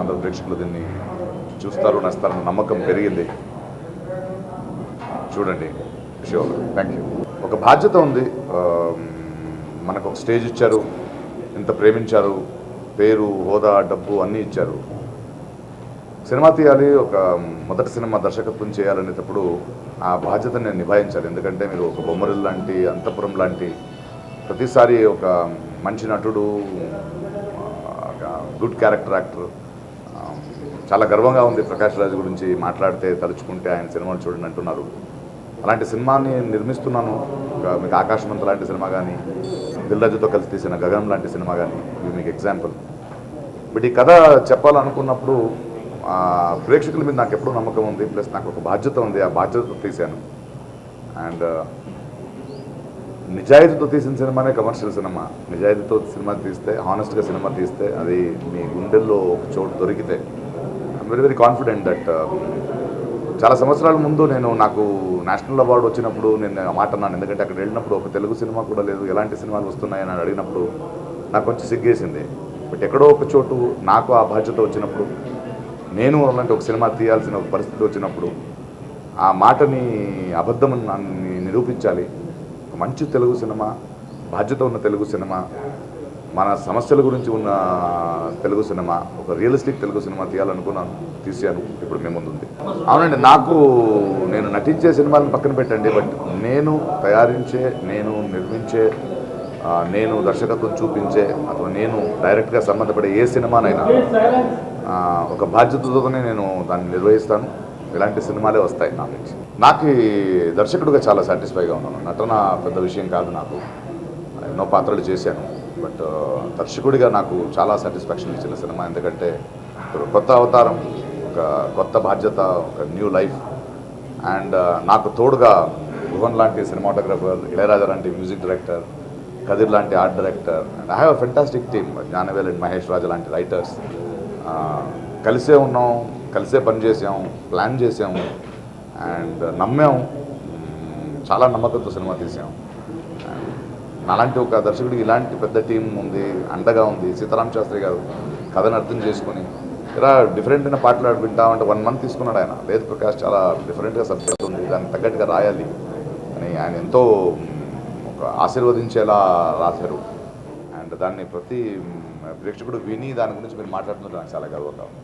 ఆంధ్ర ప్రేక్షకులు దీన్ని చూస్తారు నస్తారన్న నమ్మకం పెరిగింది. చూడండి. షూర్. Thank you. ఒక బాధ్యత ఉంది. మనకు ఒక స్టేజ్ ఇచ్చారు, ఇంత ప్రేమించారు, పేరు, హోదా, డబ్బు అన్నీ ఇచ్చారు. సినిమా తీయాలి, ఒక మొదటి సినిమా దర్శకత్వం చేయాలనేటప్పుడు ఆ బాధ్యతను నేను నిభాయించాలి. ఎందుకంటే మీరు ఒక బొమ్మరిల్ లాంటి, అంతఃపురం లాంటి, ప్రతిసారి ఒక మంచి నటుడు, గుడ్ క్యారెక్టర్ యాక్టర్. చాలా గర్వంగా ఉంది ప్రకాష్ రాజ్ గురించి మాట్లాడితే, తలుచుకుంటే ఆయన సినిమాలు చూడండి అంటున్నారు. అలాంటి సినిమాని నిర్మిస్తున్నాను. మీకు ఆకాశమంత లాంటి సినిమా కానీ, దిల్ రాజుతో కలిసి తీసిన గగనం లాంటి సినిమా కానీ, ఇవి మీకు ఎగ్జాంపుల్. బట్ ఈ కథ చెప్పాలనుకున్నప్పుడు ప్రేక్షకుల మీద నాకు ఎప్పుడూ నమ్మకం ఉంది, ప్లస్ నాకు ఒక బాధ్యత ఉంది. ఆ బాధ్యతతో తీశాను. అండ్ నిజాయితీతో తీసిన సినిమానే కమర్షియల్ సినిమా. నిజాయితీతో సినిమా తీస్తే, హానెస్ట్గా సినిమా తీస్తే, అది మీ గుండెల్లో ఒక చోటు దొరికితే I'm very very confident that చాలా సంవత్సరాల ముందు నాకు నేషనల్ అవార్డు వచ్చినప్పుడు నేను ఆ మాట అన్నాను. ఎందుకంటే అక్కడ వెళ్ళినప్పుడు ఒక తెలుగు సినిమా కూడా లేదు, ఎలాంటి సినిమాలు వస్తున్నాయని అడిగినప్పుడు నాకు కొంచెం సిగ్గేసింది. బట్ ఎక్కడో ఒక చోటు నాకు ఆ బాధ్యత వచ్చినప్పుడు, నేను అలాంటి ఒక సినిమా తీయాల్సిన ఒక పరిస్థితి వచ్చినప్పుడు ఆ మాటని అబద్ధమని నిరూపించాలి. ఒక మంచి తెలుగు సినిమా, బాధ్యత ఉన్న తెలుగు సినిమా, మన సమస్యల గురించి ఉన్న తెలుగు సినిమా, ఒక రియలిస్టిక్ తెలుగు సినిమా తీయాలనుకున్నాను, తీసాను. ఇప్పుడు మీ ముందు ఉంది. అవునండి, నేను నటించే సినిమాలను పక్కన పెట్టండి, బట్ నేను తయారించే, నేను నిర్మించే, నేను దర్శకత్వం చూపించే, అథవా నేను డైరెక్ట్గా సంబంధపడే ఏ సినిమానైనా ఒక బాధ్యతతోనే నేను దాన్ని నిర్వహిస్తాను. ఇలాంటి సినిమాలే వస్తాయి నా నుంచి. నాకు దర్శకుడిగా చాలా సాటిస్ఫైగా ఉన్నాను. నటన పెద్ద విషయం కాదు నాకు, ఎన్నో పాత్రలు చేశాను. బట్ దర్శకుడిగా నాకు చాలా సాటిస్ఫాక్షన్ ఇచ్చిన సినిమా. ఎందుకంటే ఒక కొత్త అవతారం, ఒక కొత్త బాధ్యత, ఒక న్యూ లైఫ్. అండ్ నాకు తోడుగా భువన్ లాంటి సినిమాటోగ్రఫర్, ఇళయరాజా లాంటి మ్యూజిక్ డైరెక్టర్, కదిర్ లాంటి art director, and I have a fantastic team. Gnanavel and Mahesh Raju లాంటి రైటర్స్. కలిసే ఉన్నాం, కలిసే పనిచేసాం, ప్లాన్ చేసాము, అండ్ నమ్మాం. చాలా నమ్మకంతో సినిమా తీసాం. అలాంటి ఒక దర్శకుడికి ఇలాంటి పెద్ద టీం ఉంది, అండగా ఉంది. సీతారాం శాస్త్రి గారు కథను అర్థం చేసుకుని ఇలా డిఫరెంట్గా పాటలు వింటామంటే 1 month తీసుకున్నాడు ఆయన. లేదు ప్రకాష్, చాలా డిఫరెంట్గా సబ్జెక్ట్ ఉంది, దానికి తగ్గట్టుగా రాయాలి అని ఆయన ఎంతో ఒక ఆశీర్వదించేలా రాశారు. అండ్ దాన్ని ప్రతి ప్రేక్షకుడు విని దాని గురించి మీరు మాట్లాడుతున్నారు, నాకు చాలా గర్వంగా ఉంది.